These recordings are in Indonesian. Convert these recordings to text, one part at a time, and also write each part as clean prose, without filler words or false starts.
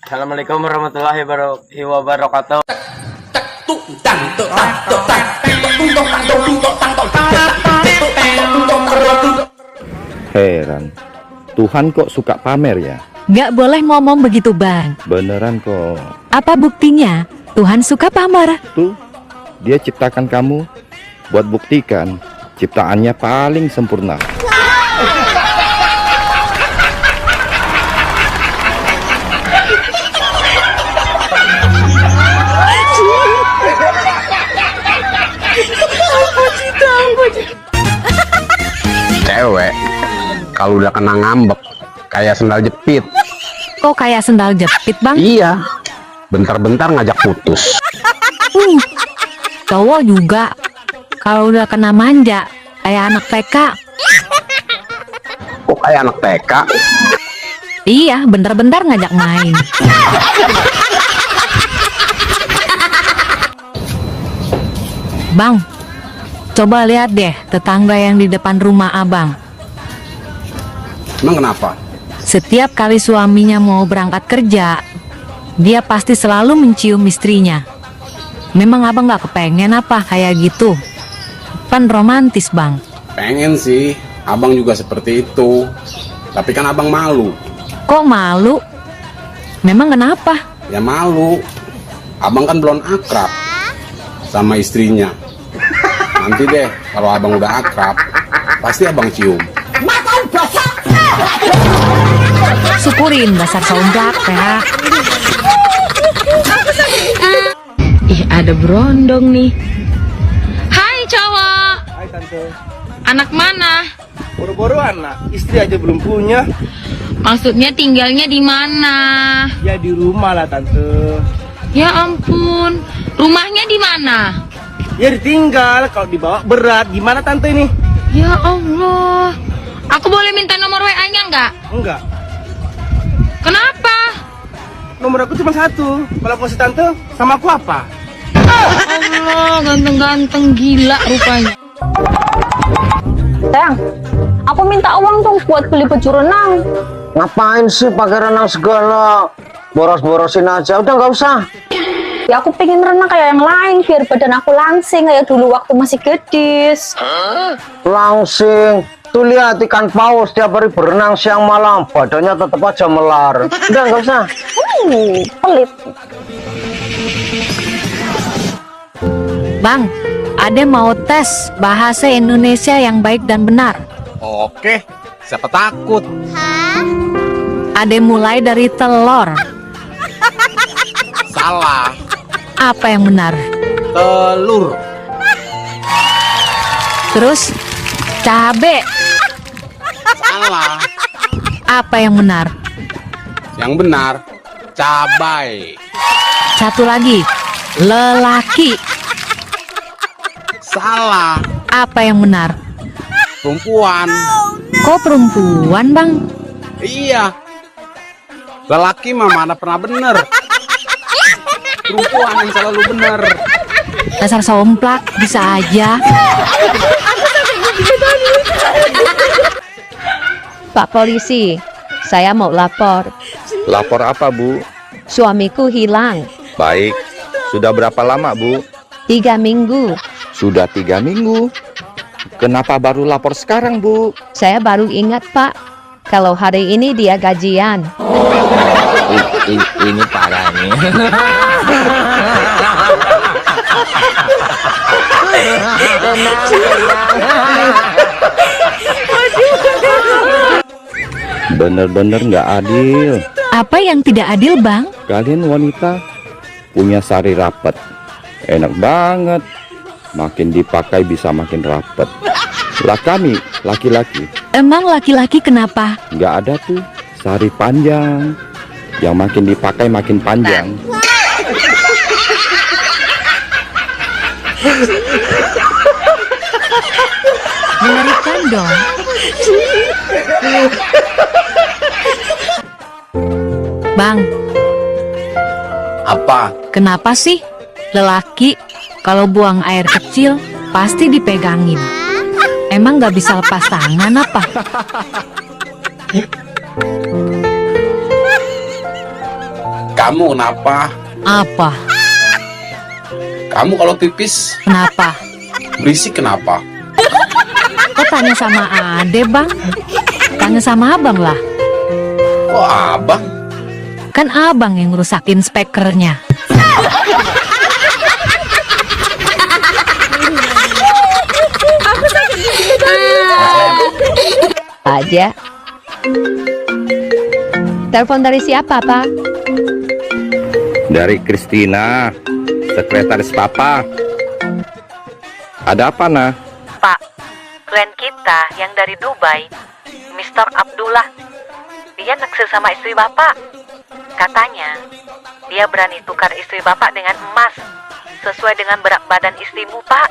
Assalamualaikum warahmatullahi wabarakatuh. Heran, Tuhan kok suka pamer ya? Gak boleh ngomong begitu, Bang. Beneran kok. Apa buktinya? Tuhan suka pamer. Tuh, dia ciptakan kamu buat buktikan ciptaannya paling sempurna. Cewek kalau udah kena ngambek kayak sendal jepit. Kok kayak sendal jepit, Bang? Iya, bentar-bentar ngajak putus. Cowok juga kalau udah kena manja kayak anak TK. Kok kayak anak TK? Iya, bentar-bentar ngajak main. Bang, coba lihat deh tetangga yang di depan rumah Abang. Emang kenapa? Setiap kali suaminya mau berangkat kerja, dia pasti selalu mencium istrinya. Memang Abang gak kepengen apa kayak gitu? Kan romantis, Bang. Pengen sih, abang juga seperti itu. Tapi kan abang malu. Kok malu? Memang kenapa? Ya malu. Abang kan belum akrab sama istrinya. Nanti deh, kalau abang udah akrab, pasti abang cium. Syukurin dasar somplak ya. Ih, ada berondong nih. Hai cowok, Hai tante, anak mana? boro-boro anak, istri aja belum punya. Maksudnya tinggalnya di mana? Ya di rumah lah tante. Ya ampun, rumahnya di mana? Ya ditinggal, kalau dibawa berat. Gimana tante ini? Ya Allah, aku boleh minta nomor WA-nya nggak? Enggak, Kenapa? nomor aku cuma satu. Kalau aku kasih tante, sama aku apa? Allah, ganteng-ganteng gila rupanya. Teng, aku minta uang dong buat beli baju renang. Ngapain sih pakai renang segala? Boros-borosin aja, udah nggak usah. Ya aku pengen renang kayak yang lain biar badan aku langsing kayak dulu waktu masih gadis. Langsing. Tuh lihat ikan paus tiap hari berenang siang malam, badannya tetap aja melar. Udah nggak usah. Pelit. Bang, Ade mau tes bahasa Indonesia yang baik dan benar. Oke, siapa takut? Ade mulai dari telur. Salah. Apa yang benar? Telur. Terus cabe. Salah. Apa yang benar? Yang benar, cabai. Satu lagi, lelaki. Salah. Apa yang benar? Perempuan. Kok perempuan, Bang? Iya. Lelaki mah mana pernah bener. Perempuan yang selalu bener. Dasar somplak, bisa aja. Pak polisi, saya mau lapor. Lapor apa, Bu? Suamiku hilang Baik. Sudah berapa lama, Bu? 3 minggu. Sudah 3 minggu. Kenapa baru lapor sekarang, Bu? Saya baru ingat, Pak. Kalau hari ini dia gajian. Ini parah nih. Bener-bener nggak adil. Apa yang tidak adil, Bang? Kalian wanita punya sari rapet. Enak banget. Makin dipakai bisa makin rapet. Lah kami, laki-laki, Emang laki-laki kenapa? nggak ada tuh sari panjang. Yang makin dipakai makin panjang. Mengerikan dong. Bang, Apa? kenapa sih lelaki kalau buang air kecil pasti dipegangin? Emang nggak bisa lepas tangan apa? Kamu kenapa? Apa? Kamu kalau pipis Kenapa? berisik kenapa? Kok tanya sama Ade, Bang? Tanya sama Abang lah. Kok abang? Kan Abang yang ngerusakin speakernya. Aja. Telepon dari siapa, Pak? Dari Kristina, sekretaris Papa. Ada apa, Nah? Pak, klien kita yang dari Dubai, Mr. Abdullah, dia naksir sama istri Bapak. Katanya, dia berani tukar istri Bapak dengan emas, sesuai dengan berat badan istrimu, Pak.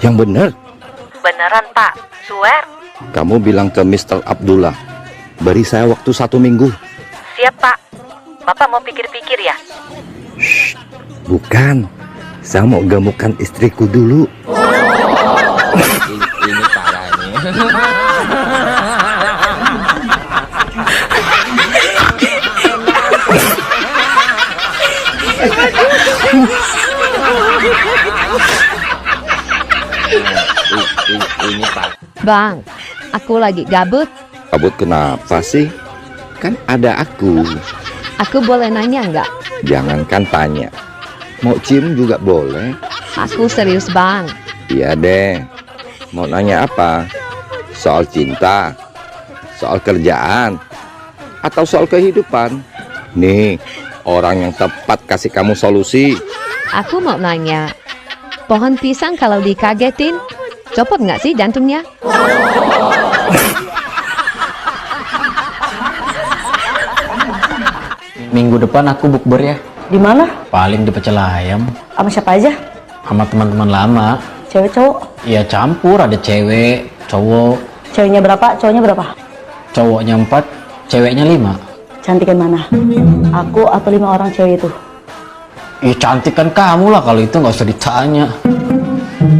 Yang bener. Beneran, Pak. Swear. Kamu bilang ke Mr. Abdullah, beri saya waktu 1 minggu. Siap, Pak. Bapak mau pikir-pikir ya? Bukan, saya mau gemukkan istriku dulu. Ini parah nih. Ini parah. Bang, aku lagi gabut. Kabut kenapa sih? Kan ada aku. Aku boleh nanya nggak? Jangankan tanya. Mau cium juga boleh. Aku serius, Bang. Iya deh. Mau nanya apa? Soal cinta? Soal kerjaan? Atau soal kehidupan? Nih, orang yang tepat kasih kamu solusi. Aku mau nanya, pohon pisang kalau dikagetin, copot nggak sih jantungnya? Minggu depan aku bukber ya. Di mana? Paling di Pecel Ayam. Sama siapa aja? Sama teman-teman lama. Cewek cowok? Iya campur, ada cewek, cowok. Ceweknya berapa? Cowoknya berapa? Cowoknya 4, ceweknya 5. Cantik yang mana? Aku atau 5 orang cewek itu? Iya cantik kan kamu lah, kalau itu nggak usah ditanya.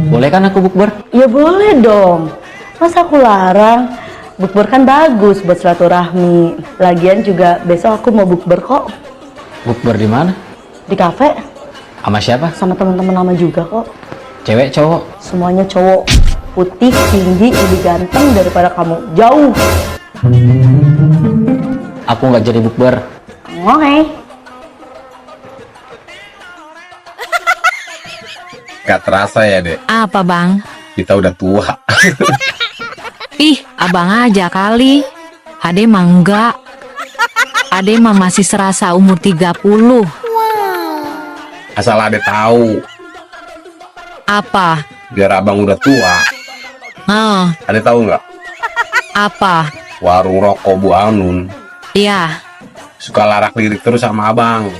Boleh kan aku bukber? Ya boleh dong. Masa aku larang? Bukber kan bagus buat silaturahmi. Lagian juga besok aku mau bukber kok. Bukber di mana? Di kafe. Sama siapa? Sama teman-teman lama juga kok. Cewek, cowok? Semuanya cowok. Putih, tinggi, lebih ganteng daripada kamu. Jauh. Aku nggak jadi bukber. Oke. Gak terasa ya, Dek. Apa, Bang? Kita udah tua. Ih, Abang aja kali. Ade mah enggak. Ade mah masih serasa umur 30. Asal Ade tahu, Apa? biar abang udah tua. Ade tahu nggak? Apa? Warung rokok Bu Anun Ya, suka larak-lirik terus sama abang.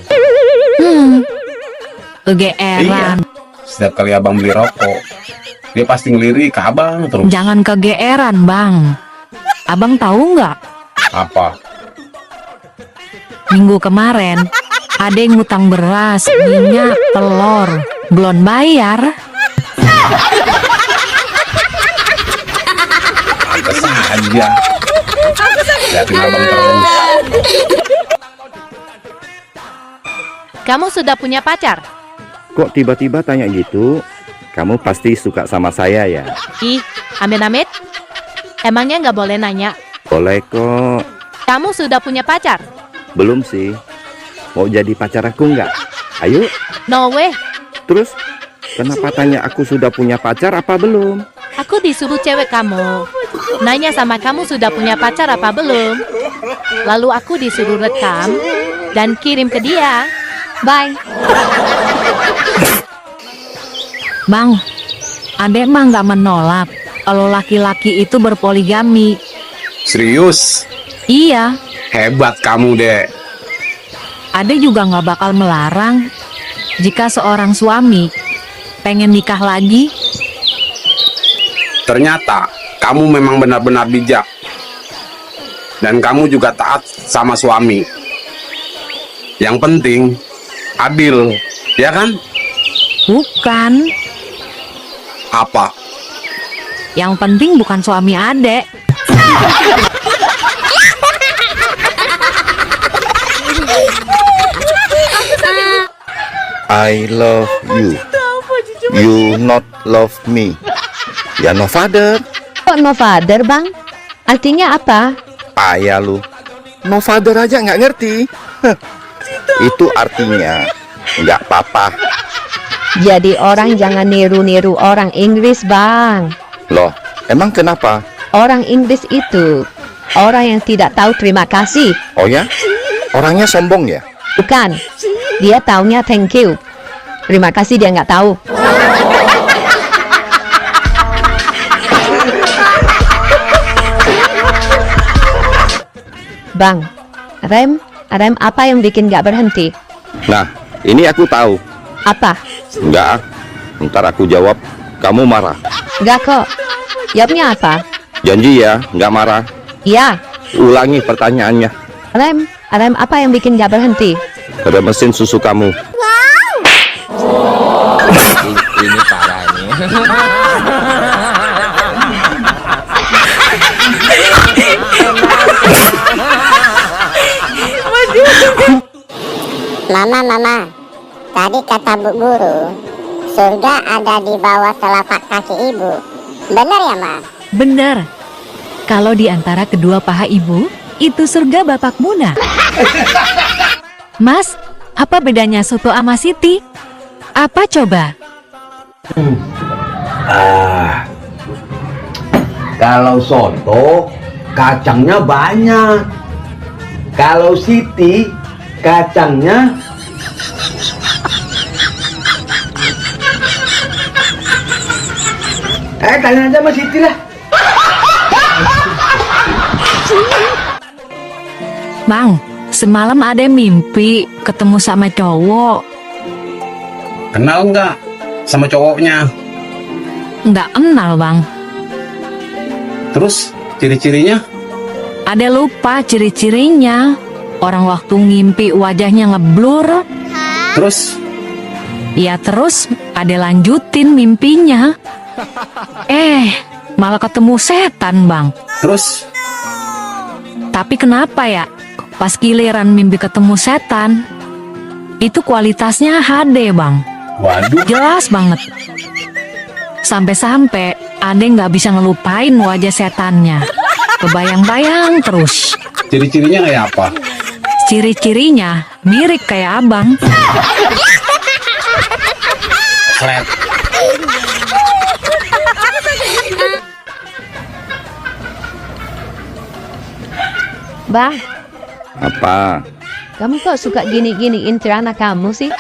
kegeeran. Setiap kali abang beli rokok, dia pasti ngelirik ke abang terus. Jangan kegeeran, Bang. Abang tahu nggak? Apa? Minggu kemarin, Ade ngutang beras, minyak, telur, belum bayar. Pantes aja. Liatin abang terus. Kamu sudah punya pacar? Kok tiba-tiba tanya gitu? Kamu pasti suka sama saya ya? Ih, amit-amit. Emangnya nggak boleh nanya? Boleh kok. Kamu sudah punya pacar? Belum sih. Mau jadi pacar aku nggak? Ayo. No way. Terus, kenapa tanya aku sudah punya pacar apa belum? Aku disuruh cewek kamu nanya sama kamu sudah punya pacar apa belum. Lalu aku disuruh rekam dan kirim ke dia. Bye. Bang, Ade mah nggak menolak kalau laki-laki itu berpoligami. Serius? Iya, Hebat kamu, Dek. Ade juga nggak bakal melarang jika seorang suami pengen nikah lagi. Ternyata kamu memang benar-benar bijak. Dan kamu juga taat sama suami. Yang penting adil, ya kan? Bukan, Apa? yang penting bukan suami Ade. I love you. You not love me. Ya no father. Kok no father, Bang? Artinya apa? Payah lu. No father aja nggak ngerti. Heh. Itu artinya nggak apa-apa. Jadi orang jangan niru-niru orang Inggris, Bang. Loh, emang kenapa? Orang Inggris itu orang yang tidak tahu terima kasih. Oh ya? Orangnya sombong ya? Bukan. Dia taunya thank you. Terima kasih dia nggak tahu. Bang, rem apa yang bikin nggak berhenti? Nah, ini aku tahu. Apa? Enggak, ntar aku jawab, kamu marah. Nggak kok. Jawabnya apa? Janji ya, nggak marah. Iya. Ulangi pertanyaannya. Rem apa yang bikin nggak berhenti? Ada mesin susu kamu. Ini parah nih. Mama, tadi kata Bu Guru, surga ada di bawah telapak kaki ibu. Benar ya, Ma? Benar. Kalau di antara kedua paha ibu, itu surga Bapak Muna. Mas, apa bedanya soto sama Siti? Apa coba? Kalau soto kacangnya banyak. Kalau Siti kacangnya tanya aja sama Siti lah. Bang, semalam ada mimpi ketemu sama cowok. Kenal nggak sama cowoknya? Nggak kenal, Bang. Terus ciri-cirinya? Ada lupa ciri-cirinya. Orang waktu ngimpi wajahnya ngeblur. Terus? Ya terus ada lanjutin mimpinya. Malah ketemu setan, Bang. Terus? Tapi kenapa ya? Pas giliran mimpi ketemu setan, itu kualitasnya HD, Bang. Waduh. Jelas banget. Sampai-sampai Ade nggak bisa ngelupain wajah setannya. Kebayang-bayang terus. Ciri-cirinya kayak apa? Ciri-cirinya mirip kayak abang. Flat. Bang, Apa? kamu kok suka gini-giniin celana kamu sih?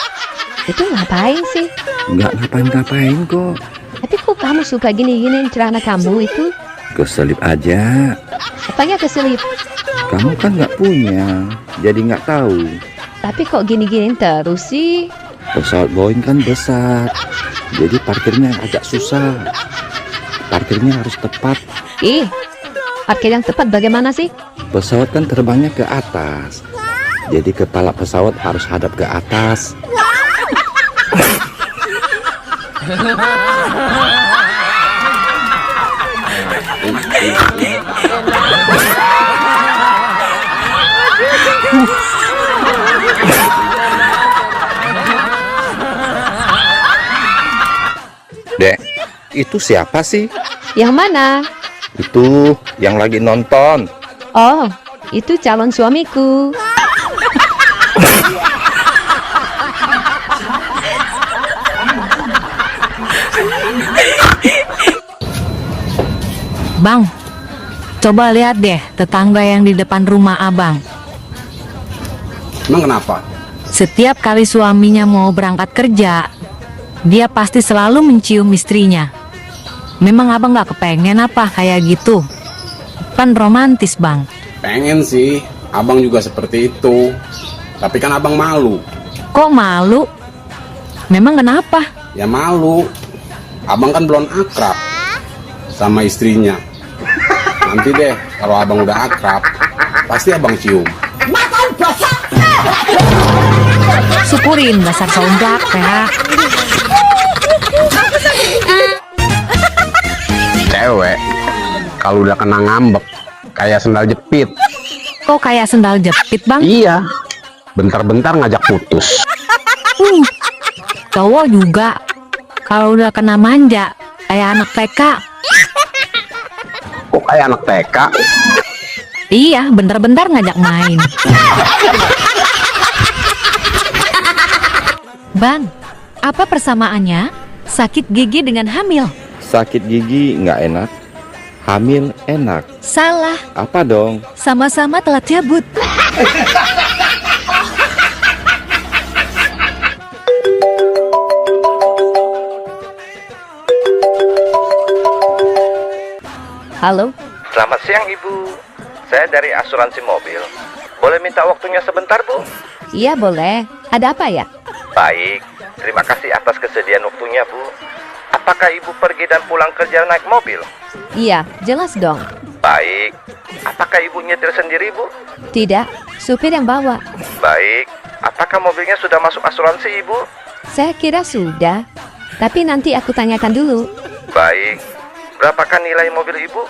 Itu ngapain sih? Nggak ngapain-ngapain kok. Tapi kok kamu suka gini-giniin celana kamu itu? Keselip aja. Apanya keselip? Kamu kan nggak punya, jadi nggak tahu. Tapi kok gini-giniin terus sih? Pesawat Boeing kan besar, jadi parkirnya agak susah. Parkirnya harus tepat. Parkir yang tepat bagaimana sih? Pesawat kan terbangnya ke atas, jadi kepala pesawat harus hadap ke atas. Dek, itu siapa sih? Yang mana? Itu yang lagi nonton. Oh, itu calon suamiku. Bang, coba lihat deh tetangga yang di depan rumah abang. Emang kenapa? Setiap kali suaminya mau berangkat kerja, dia pasti selalu mencium istrinya. Memang abang gak kepengen apa kayak gitu? Kan romantis, Bang. Pengen sih, abang juga seperti itu. Tapi kan abang malu. Kok malu? Memang kenapa? Ya malu. Abang kan belum akrab sama istrinya. Nanti deh, kalau abang udah akrab, pasti abang cium. Syukurin dasar songgak ya. Cewek, kalau udah kena ngambek, kayak sendal jepit. Kok kayak sendal jepit, Bang? Iya, bentar-bentar ngajak putus. Cowok juga. Kalau udah kena manja, kayak anak TK. Kok kayak anak TK? Iya, bentar-bentar ngajak main. Bang, apa persamaannya? Sakit gigi dengan hamil. Sakit gigi nggak enak, hamil enak. Salah, Apa dong? sama-sama telat cabut. Halo, Selamat siang Ibu. Saya dari asuransi mobil. Boleh minta waktunya sebentar, Bu? iya boleh. Ada apa ya? Baik, terima kasih atas kesediaan waktunya, Bu. Apakah Ibu pergi dan pulang kerja naik mobil? Iya, jelas dong. Baik. Apakah Ibu nyetir sendiri, Bu? Tidak, supir yang bawa. Baik. Apakah mobilnya sudah masuk asuransi, Ibu? Saya kira sudah, tapi nanti aku tanyakan dulu. Baik. Berapakah nilai mobil Ibu?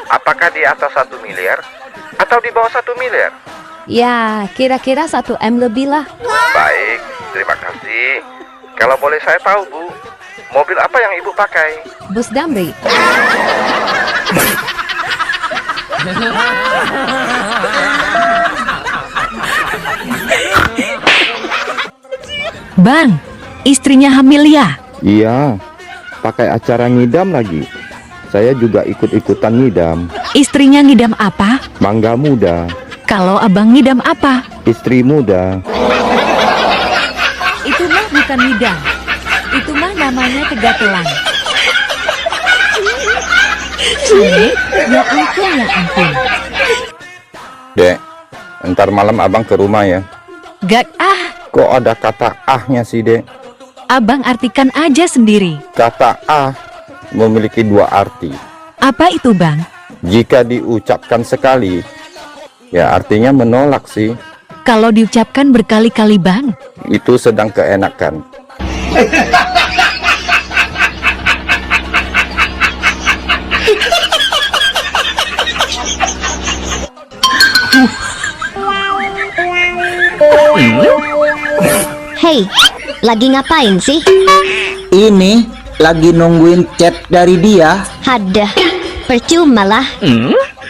Apakah di atas 1 miliar atau di bawah 1 miliar? Ya, kira-kira 1 M lebih lah. Baik, terima kasih. Kalau boleh saya tahu, Bu, mobil apa yang Ibu pakai? Bus Damri. Bang, istrinya hamil ya? Iya, pakai acara ngidam lagi. Saya juga ikut-ikutan ngidam. Istrinya ngidam apa? Mangga muda, Kalau abang ngidam apa? istri muda. Itu mah bukan ngidam. Itu mah namanya kegatelan. Ini, ya ampun. Dek, ntar malam abang ke rumah ya. Gak Kok ada kata ahnya sih, Dek? abang artikan aja sendiri. Kata ah memiliki 2 arti. Apa itu bang? Jika diucapkan sekali, ya artinya menolak sih. Kalau diucapkan berkali-kali bang? Itu sedang keenakan. Hei, lagi ngapain sih? Ini lagi nungguin chat dari dia. Hadah, percuma lah.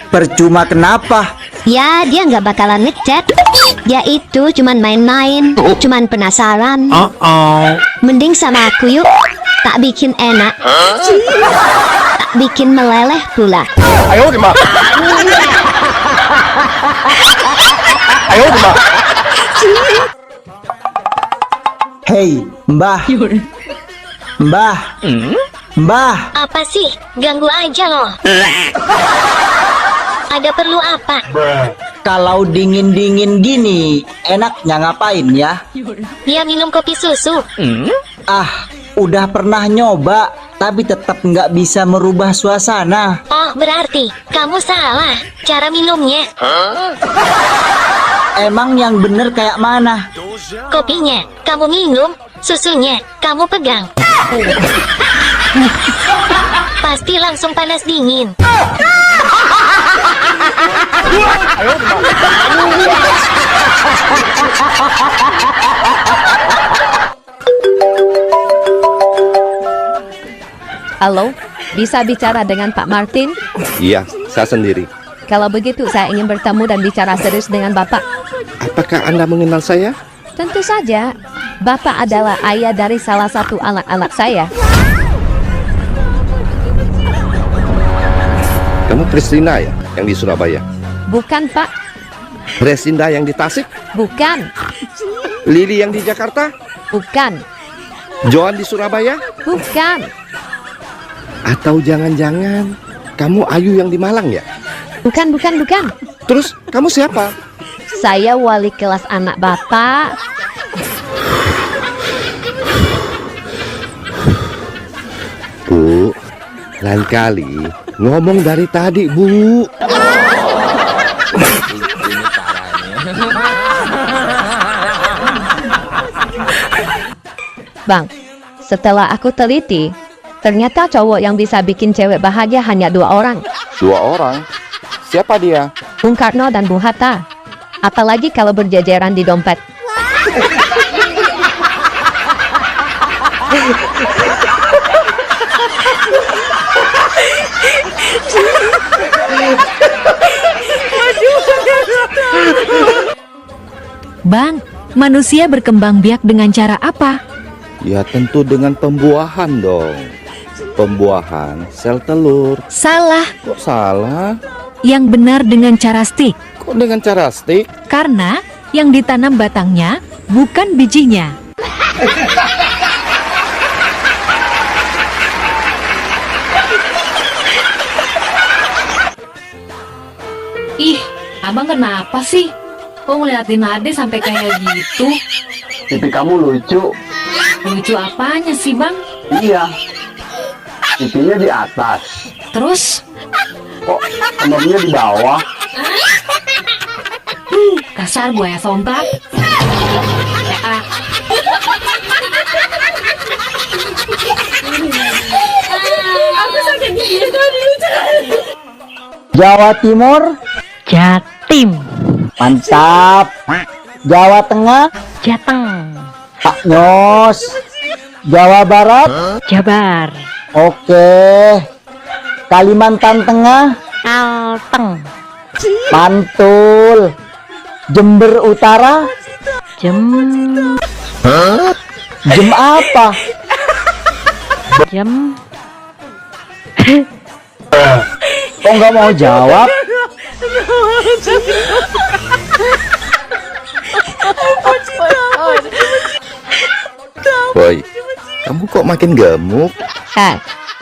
Percuma kenapa? Ya, dia nggak bakalan ngechat. Dia itu cuman main-main, cuman penasaran. Mending sama aku yuk. Tak bikin enak, tak bikin meleleh pula. Ayo, Mak. Ayo, Mak. Hei, Mbah. Mbah. Mbah. Apa sih? Ganggu aja loh. Ada perlu apa? Kalau dingin-dingin gini, enaknya ngapain ya? Dia minum kopi susu. Ah, udah pernah nyoba, tapi tetap nggak bisa merubah suasana. Oh, berarti kamu salah cara minumnya. Emang yang bener kayak mana? Kopinya kamu minum, susunya kamu pegang. Pasti langsung panas dingin. Halo, bisa bicara dengan Pak Martin? Iya, saya sendiri. Kalau begitu, saya ingin bertemu dan bicara serius dengan Bapak. Apakah Anda mengenal saya? Tentu saja, Bapak adalah ayah dari salah satu anak-anak saya. Kamu Kristina ya, yang di Surabaya? Bukan, Pak. Resinda yang di Tasik? Bukan. Lili yang di Jakarta? Bukan. Joan di Surabaya? Bukan. Atau jangan-jangan kamu Ayu yang di Malang ya? Bukan. Terus kamu siapa? Saya wali kelas anak Bapak. Bu, lain kali ngomong dari tadi, Bu. Bang, setelah aku teliti, ternyata cowok yang bisa bikin cewek bahagia hanya 2 orang. 2 orang? Siapa dia? Bung Karno dan Bung Hatta. Apalagi kalau berjejeran di dompet. Bang, manusia berkembang biak dengan cara apa? Ya tentu dengan pembuahan dong. Pembuahan sel telur. Salah. Kok salah? Yang benar dengan cara stik. Kok dengan cara stik? Karena yang ditanam batangnya bukan bijinya. Ih, abang kenapa sih? Kok ngeliatin Ade sampai kayak gitu? Pipi kamu lucu. Lucu apanya sih, Bang? Iya. Pipinya di atas. Terus? Kok kemamnya di bawah? Kasar buaya somplak. Ah. Jawa Timur, Jatim, mantap. Jawa Tengah, Jateng, Pak Nyos. Jawa Barat, Jabar, oke. Kalimantan Tengah, Kalteng, Mantul. Jember Utara, Jem, Jem apa? Jem, Kok nggak mau jawab? Boy, kamu kok makin gemuk?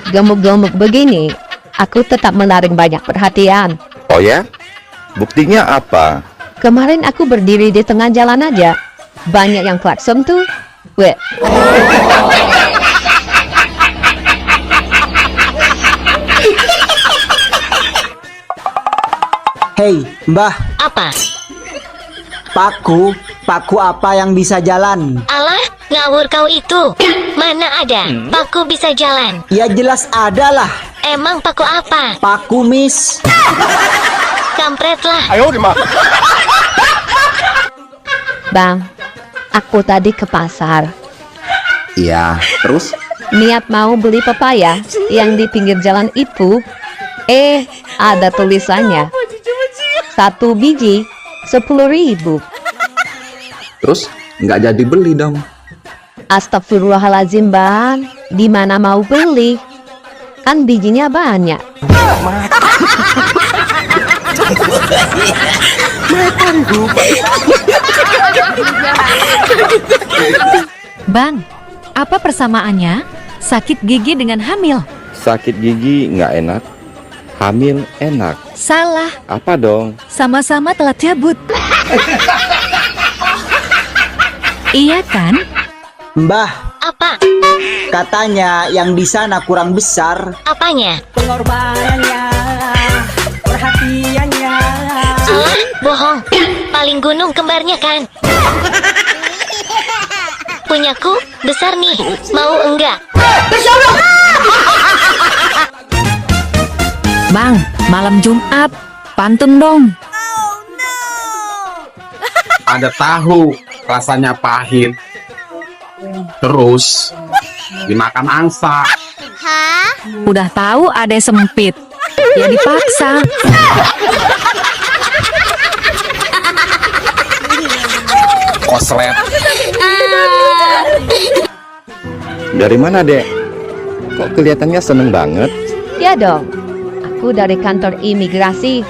Gemuk-gemuk begini, aku tetap menarik banyak perhatian. Oh ya? Buktinya apa? Kemarin aku berdiri di tengah jalan aja. Banyak yang klakson tuh. Weh. Hei, Mbah. Apa? Paku apa yang bisa jalan? Alah, ngawur kau itu. Mana ada paku bisa jalan? Ya jelas ada lah. Emang paku apa? Paku mis. Kampret lah. Ayo dimakan. Bang, aku tadi ke pasar. Iya, terus? Niat mau beli pepaya yang di pinggir jalan itu. Ada tulisannya. 1 biji 10.000. Terus nggak jadi beli dong? Astagfirullahaladzim, Bang. Di mana mau beli? Kan bijinya banyak. Bang, apa persamaannya? Sakit gigi dengan hamil. Sakit gigi nggak enak, hamil enak. Salah. Apa dong? Sama-sama telat cabut. Iya kan? Mbah, Apa? katanya yang di sana kurang besar. Apanya? Pengorbanannya, perhatiannya. Salah, bohong. Paling gunung kembarnya kan? Punyaku besar nih. Mau enggak? Bang, malam Jumat, pantun dong. Ada tahu rasanya pahit, terus dimakan angsa. Udah tahu ada sempit, ya dipaksa. Koslet. Dari mana, Dek? Kok kelihatannya seneng banget? Ya dong. Aku dari kantor imigrasi,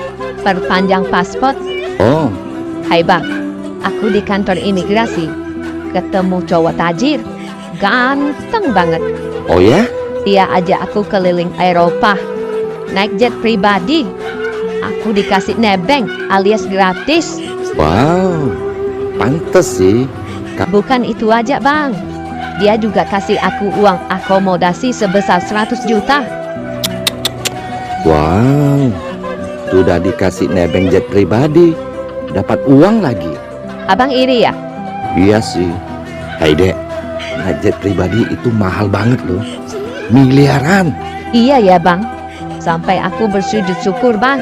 perpanjang paspor. Oh, Hai Bang, aku di kantor imigrasi. Ketemu cowok tajir, ganteng banget. oh ya? Dia ajak aku keliling Eropa, naik jet pribadi. Aku dikasih nebeng alias gratis. Wow, pantes sih. Bukan itu aja Bang, dia juga kasih aku uang akomodasi sebesar 100 juta. Wow, sudah dikasih nebeng jet pribadi, dapat uang lagi. Abang iri ya? Iya sih. Hai Dek, naik jet pribadi itu mahal banget loh. Miliaran. Iya ya Bang, sampai aku bersujud syukur Bang.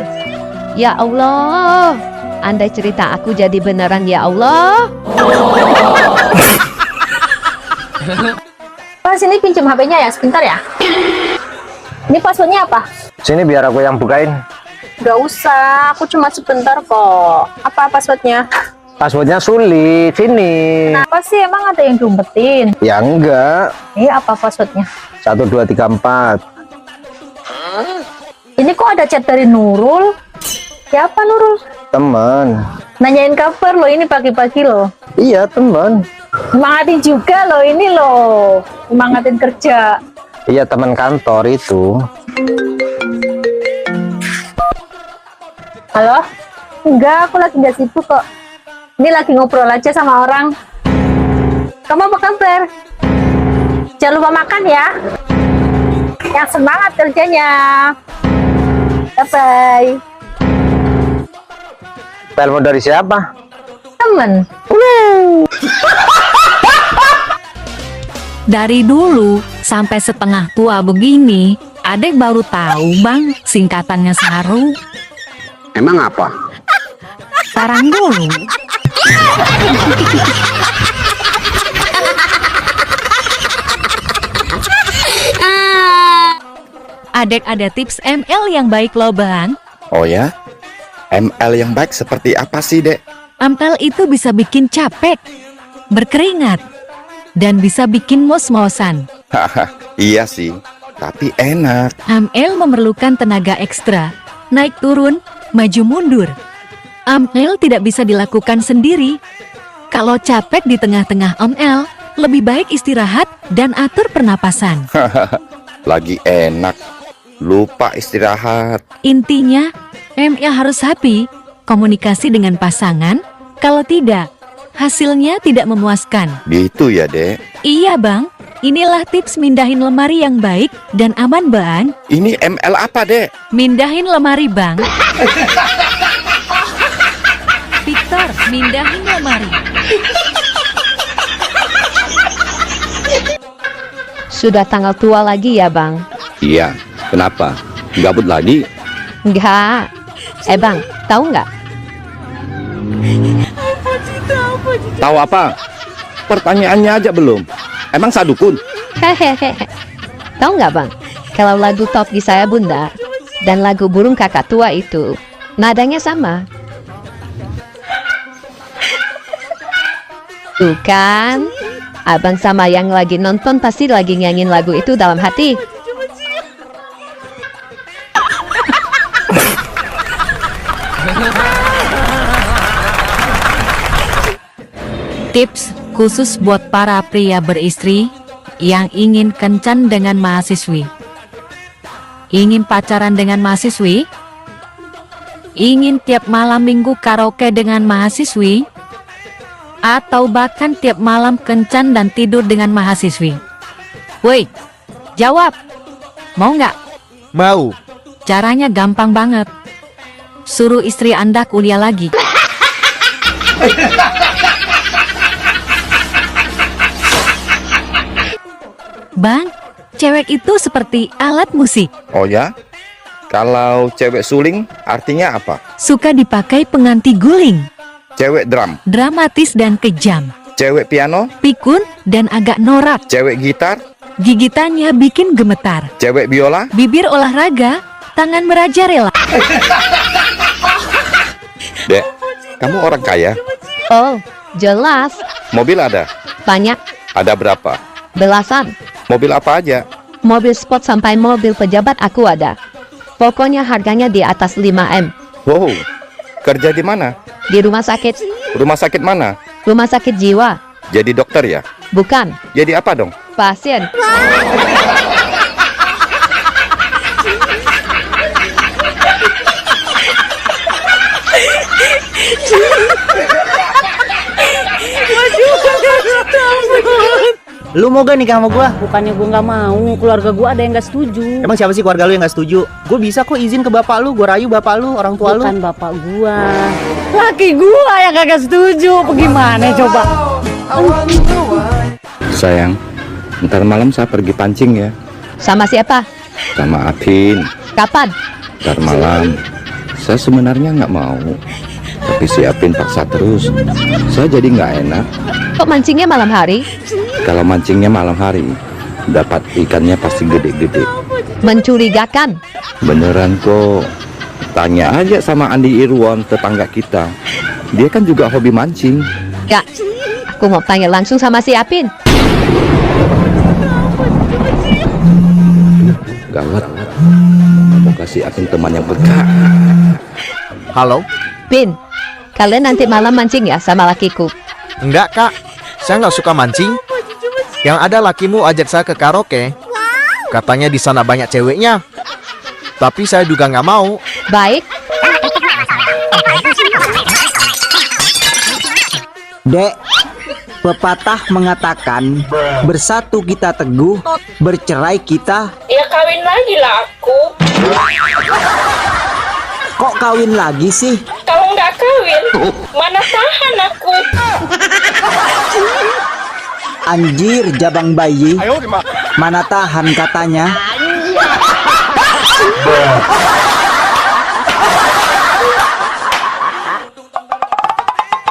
Ya Allah, andai cerita aku jadi beneran ya Allah. sini pinjam HP-nya ya, sebentar ya. Ini passwordnya apa? Sini biar aku yang bukain. Gak usah, aku cuma sebentar kok. Apa passwordnya? Passwordnya sulit, sini. Kenapa sih, emang ada yang diumpetin? Ya enggak. Apa passwordnya? 1, 2, 3, 4. Ini kok ada chat dari Nurul? Siapa Nurul? Teman. Nanyain kabar loh, ini pagi-pagi loh. Iya, teman. Semangatin juga loh, ini loh. Semangatin kerja. Iya, teman kantor itu. Halo? Enggak, aku lagi nggak sibuk kok. Ini lagi ngobrol aja sama orang. Kamu apa kabar? Jangan lupa makan ya. Yang semangat kerjanya. Bye-bye. Telepon dari siapa? Temen. Dari dulu sampai setengah tua begini, adek baru tahu bang singkatannya Saru. Emang apa? Sarang dulu. Adek ada tips ML yang baik loh bang. Oh ya? ML yang baik seperti apa sih, Dek? ML itu bisa bikin capek, berkeringat, dan bisa bikin mos-mosan. Haha, iya sih, tapi enak. ML memerlukan tenaga ekstra, naik turun, maju mundur. ML tidak bisa dilakukan sendiri. Kalau capek di tengah-tengah ML, lebih baik istirahat dan atur pernapasan. Lagi enak, lupa istirahat. Intinya, ML harus happy, komunikasi dengan pasangan. Kalau tidak, hasilnya tidak memuaskan. Gitu ya, Dek? Iya bang, inilah tips mindahin lemari yang baik dan aman bang. Ini ML apa, Dek? Mindahin lemari bang. Victor, mindahin lemari. Sudah tanggal tua lagi ya bang? Iya, kenapa? Gabut lagi? Enggak. Bang, tahu nggak? Tahu apa? Pertanyaannya aja belum. Emang sadukun? Hehehe. Tahu nggak bang? Kalau lagu Top di Saya Bunda dan lagu Burung Kakak Tua itu nadanya sama. Tuh kan, abang sama yang lagi nonton pasti lagi nyanyiin lagu itu dalam hati. Tips khusus buat para pria beristri yang ingin kencan dengan mahasiswi. Ingin pacaran dengan mahasiswi? Ingin tiap malam minggu karaoke dengan mahasiswi? Atau bahkan tiap malam kencan dan tidur dengan mahasiswi? Woi, jawab. Mau nggak? Mau. Caranya gampang banget. Suruh istri Anda kuliah lagi. Bang, cewek itu seperti alat musik. Oh ya? Kalau cewek suling artinya apa? Suka dipakai penganti guling. Cewek drum? Dramatis dan kejam. Cewek piano? Pikun dan agak norak. Cewek gitar? Gigitannya bikin gemetar. Cewek biola? Bibir olahraga, tangan merajalela. Dek, kamu orang kaya? Oh, jelas. Mobil ada? Banyak. Ada berapa? Belasan. Mobil apa aja? Mobil sport sampai mobil pejabat aku ada. Pokoknya harganya di atas 5M. Wow, kerja di mana? Di rumah sakit. Rumah sakit mana? Rumah sakit jiwa. Jadi dokter ya? Bukan. Jadi apa dong? Pasien. Lu mau gak nikah sama gua? Bukannya gue nggak mau, keluarga gue ada yang nggak setuju. Emang siapa sih keluarga lu yang gak setuju? Gue bisa kok izin ke bapak lu, gue rayu bapak lu, orang tua lu. Bukan bapak gue, laki gue yang kagak setuju. Bagaimana coba? Sayang, ntar malam saya pergi pancing ya. Sama siapa? Sama Apin. Kapan? Ntar malam. Saya sebenarnya nggak mau, tapi si Apin paksa terus. Saya jadi nggak enak. Kok mancingnya malam hari? Kalau mancingnya malam hari, dapat ikannya pasti gede-gede. Mencurigakan. Beneran kok. Tanya aja sama Andi Irwan, tetangga kita. Dia kan juga hobi mancing. Gak, aku mau tanya langsung sama si Apin. Gawat. Mau kasih Apin teman yang peka. Halo? Pin, kalian nanti malam mancing ya sama lakiku? Enggak, Kak. Saya nggak suka mancing. Yang ada lakimu ajak saya ke karaoke. Katanya di sana banyak ceweknya. Tapi saya juga nggak mau. Baik. Dek, pepatah mengatakan bersatu kita teguh, bercerai kita. Ya kawin lagi lah aku. Kok kawin lagi sih? Kalau nggak kawin, mana tahan aku. Anjir, jabang bayi. Mana tahan katanya.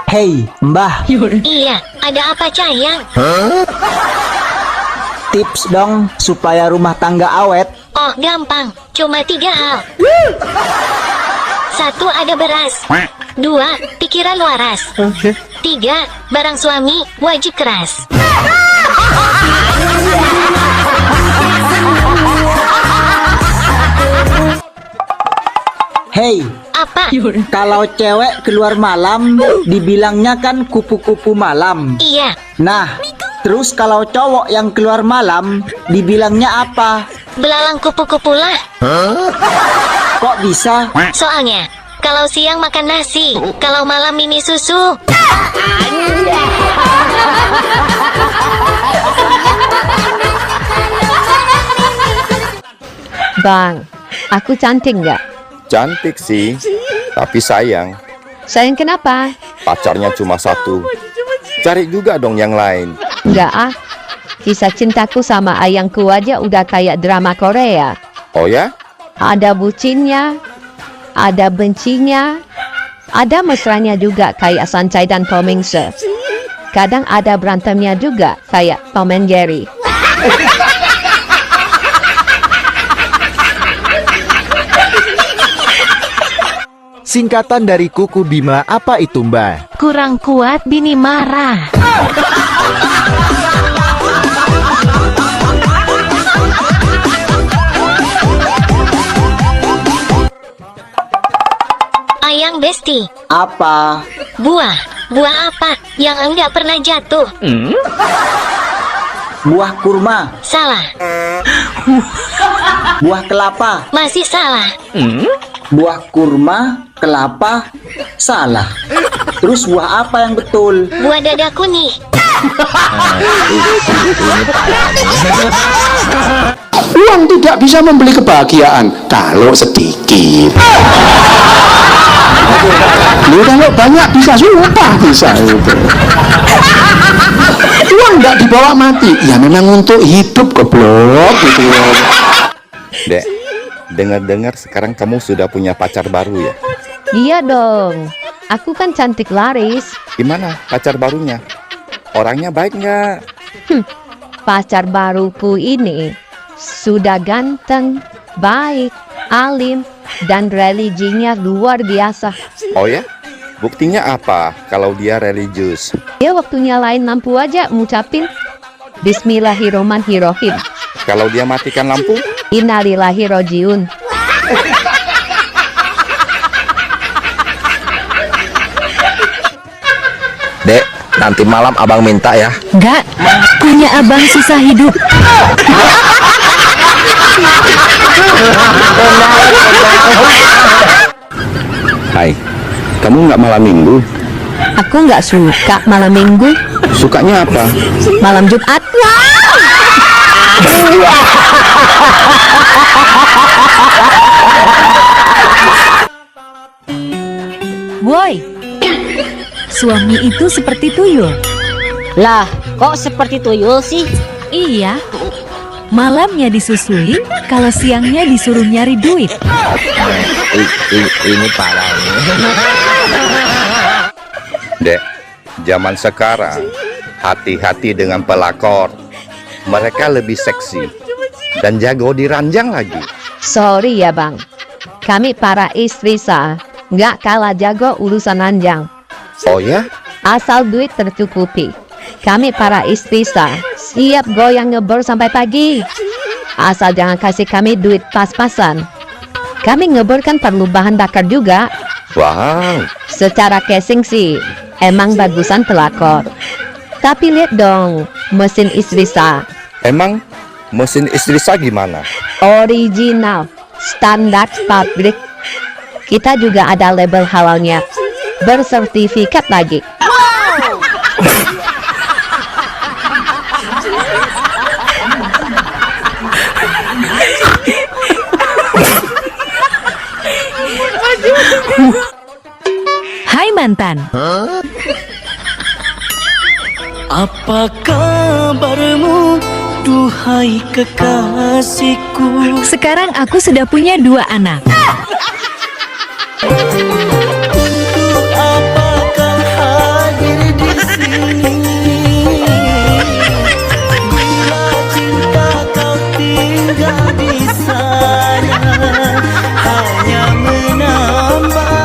Hei, Mbah. Iya, ada apa Cayang? Tips dong supaya rumah tangga awet. Oh, gampang. Cuma 3 hal. 1. Ada beras. 2. Pikiran waras. 3. Barang suami wajib keras. Hei, apa? Kalau cewek keluar malam, dibilangnya kan kupu-kupu malam. Iya. Nah, terus kalau cowok yang keluar malam, dibilangnya apa? Belalang kupu-kupu lah. Kok bisa? Soalnya, kalau siang makan nasi, kalau malam mimi susu. Bang, aku cantik nggak? Cantik sih, tapi sayang. Sayang kenapa? Pacarnya cuma 1. Cari juga dong yang lain. Enggak ah. Kisah cintaku sama ayangku aja udah kayak drama Korea. Oh ya? Ada bucinnya, ada bencinya, ada mesranya juga kayak Sancai dan Tom Mingse. Kadang ada berantemnya juga kayak Tom and Jerry. Singkatan dari kuku Bima apa itu, Mbak? Kurang kuat bini marah. Ayang Besti. Apa? Buah. Buah apa yang enggak pernah jatuh? Buah kurma. Salah. Buah kelapa. Masih salah. Buah kurma, kelapa, salah. Terus buah apa yang betul? Buah dadaku nih. Uang tidak bisa membeli kebahagiaan kalau sedikit. Kalau banyak bisa sumpah bisa itu. Uang nggak dibawa mati, ya memang untuk hidup goblok gitu. Dek, dengar-dengar sekarang kamu sudah punya pacar baru ya? Iya dong. Aku kan cantik laris. Gimana pacar barunya? Orangnya baik nggak? Pacar baruku ini sudah ganteng, baik, alim, dan religinya luar biasa. Oh ya? Buktinya apa kalau dia religius? Ya waktu nyalain lampu aja ngucapin Bismillahirrohmanirrohim. Kalau dia matikan lampu? Innalillahi rojiun. Dek, nanti malam abang minta ya. Enggak, punya abang susah hidup. Hai, kamu nggak malam minggu? Aku nggak suka malam minggu. Sukanya apa? Malam Jumat. Woi, suami itu seperti tuyul. Lah, kok seperti tuyul sih? Iya, malamnya disusui, kalau siangnya disuruh nyari duit. Ini parah ini. Dek, zaman sekarang hati-hati dengan pelakor. mereka lebih seksi dan jago di ranjang lagi. Sorry ya bang, kami para istri sah nggak kalah jago urusan ranjang. Oh ya? Asal duit tercukupi, kami para istri sah siap goyang ngebor sampai pagi. Asal jangan kasih kami duit pas-pasan. Kami ngebor kan perlu bahan bakar juga. Wow. Secara casing sih emang bagusan pelakor. Tapi lihat dong mesin istri sah. Emang mesin istri sah gimana? Original, standar pabrik. Kita juga ada label halalnya, bersertifikat lagi. Hai mantan. Apa kabarmu, duhai kekasihku? Sekarang aku sudah punya 2 anak. Untuk apa kau hadir di sini? Bila cinta kau tinggal di sana, hanya menambah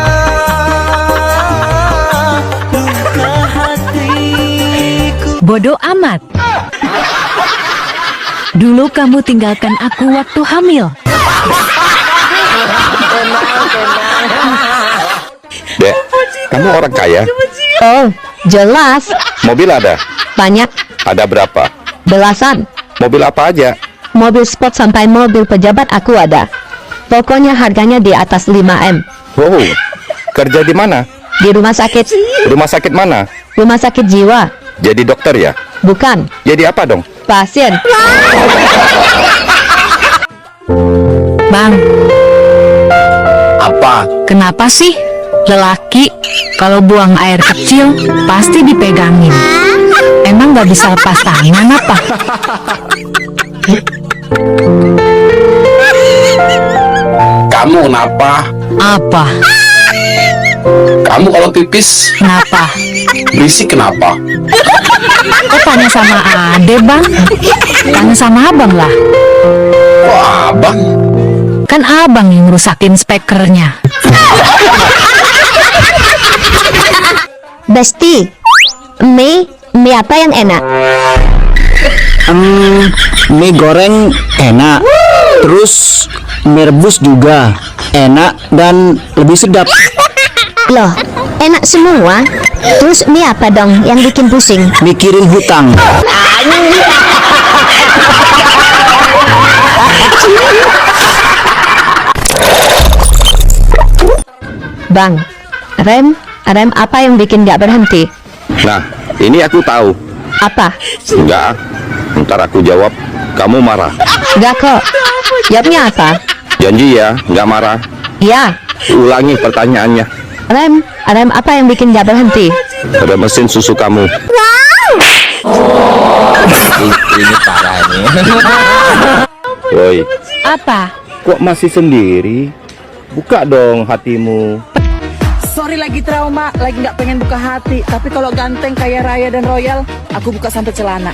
luka hatiku. Bodoh amat. Dulu kamu tinggalkan aku waktu hamil. Dek, kamu orang kaya? Oh, jelas. Mobil ada? Banyak. Ada berapa? Belasan. Mobil apa aja? Mobil sport sampai mobil pejabat aku ada. Pokoknya harganya di atas 5M. Wow, kerja di mana? Di rumah sakit. Rumah sakit mana? Rumah sakit jiwa. Jadi dokter ya? Bukan. Jadi apa dong? Pasien. Bang. Apa? Kenapa sih lelaki kalau buang air kecil pasti dipegangin? Emang gak bisa lepas tangan apa? Kamu kenapa? Apa? Kamu kalau pipis Kenapa? berisik kenapa? Kok tanya sama Ade bang? Tanya sama abang lah. Kok abang? Kan abang yang rusakin speakernya. Besti, mie apa yang enak? Mie goreng enak. Terus mie rebus juga enak dan lebih sedap. Loh, enak semua. Terus mie apa dong yang bikin pusing? Mikirin hutang. Bang, rem apa yang bikin gak berhenti? Nah, ini aku tahu. Apa? Enggak, ntar aku jawab, kamu marah. Gak kok. Jawabnya apa? Janji ya, nggak marah. Ya. Ulangi pertanyaannya. Rem apa yang bikin gak berhenti? Ada mesin susu kamu. Ini parah nih. Woi, Apa? kok masih sendiri? Buka dong hatimu. Sorry lagi trauma, lagi nggak pengen buka hati. Tapi kalau ganteng kayak Raya dan Royal, aku buka sampai celana.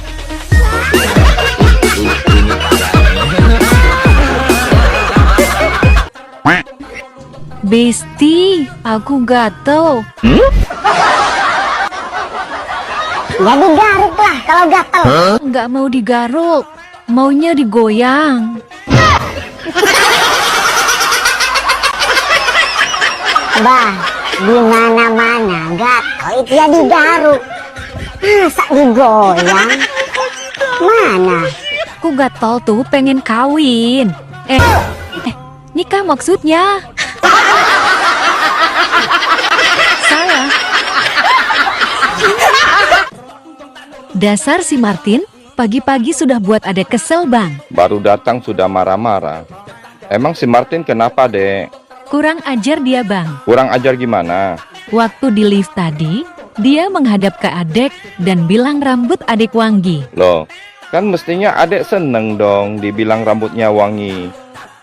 Besti, aku gatel. Ya digaruk lah kalau gatel. Nggak mau digaruk, maunya digoyang. Bah, di mana-mana gatel itu ya digaruk. Masa digoyang? Mana? Aku gatel tuh pengen kawin. Nikah maksudnya. Salah. Dasar si Martin, pagi-pagi sudah buat adek kesel bang. Baru datang sudah marah-marah. Emang si Martin kenapa, Dek? Kurang ajar dia bang. Kurang ajar gimana? Waktu di lift tadi, dia menghadap ke adek dan bilang rambut adek wangi. Loh, kan mestinya adek seneng dong dibilang rambutnya wangi.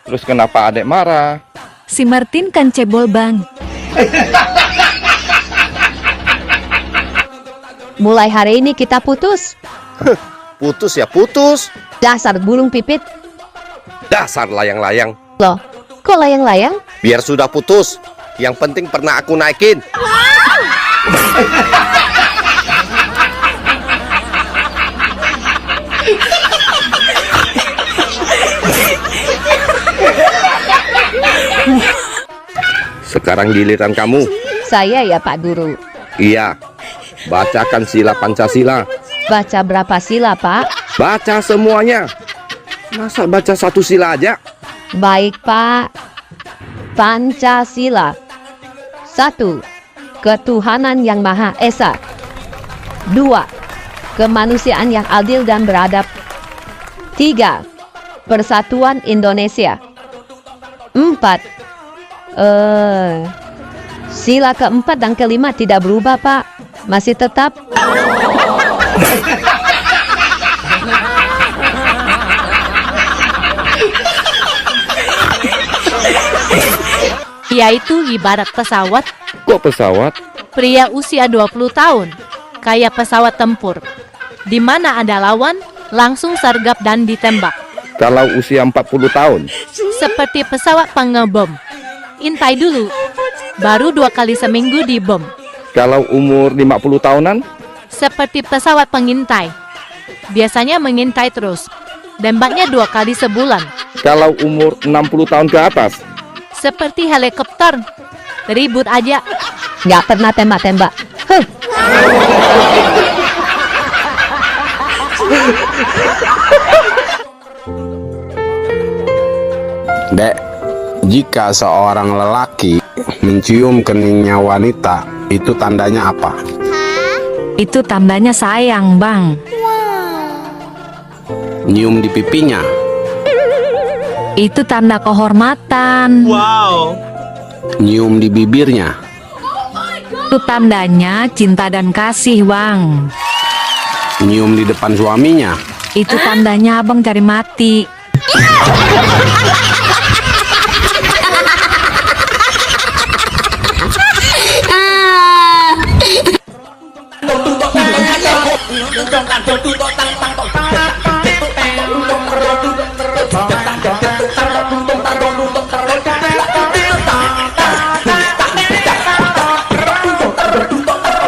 Terus kenapa adek marah? Si Martin kan cebol bang. Mulai hari ini kita putus. putus ya putus. Dasar burung pipit. Dasar layang-layang. Loh, kok layang-layang? Biar sudah putus. Yang penting pernah aku naikin. Sekarang giliran kamu. Saya ya Pak Guru. Iya. Bacakan sila Pancasila. Baca berapa sila Pak? Baca semuanya. Masa baca satu sila aja? Baik Pak. Pancasila. 1. Ketuhanan yang Maha Esa. 2. Kemanusiaan yang adil dan beradab. 3. Persatuan Indonesia. 4. Sila keempat dan kelima tidak berubah Pak. Masih tetap. Yaitu ibarat pesawat. Kok pesawat? Pria usia 20 tahun, kayak pesawat tempur. Di mana ada lawan, langsung sergap dan ditembak. Kalau usia 40 tahun? Seperti pesawat pengebom. Intai dulu, baru 2 kali seminggu dibom. Kalau umur 50 tahunan? Seperti pesawat pengintai. Biasanya mengintai terus. Tembaknya 2 kali sebulan. Kalau umur 60 tahun ke atas? Seperti helikopter. Ribut aja. Nggak pernah tembak-tembak. Huh. Dek, jika seorang lelaki mencium keningnya wanita, itu tandanya apa? Itu tandanya sayang, Bang. Nyium di pipinya. Itu tanda kehormatan. Wow. Nyium di bibirnya. Itu tandanya cinta dan kasih, Bang. Nyium di depan suaminya. Itu tandanya abang cari mati.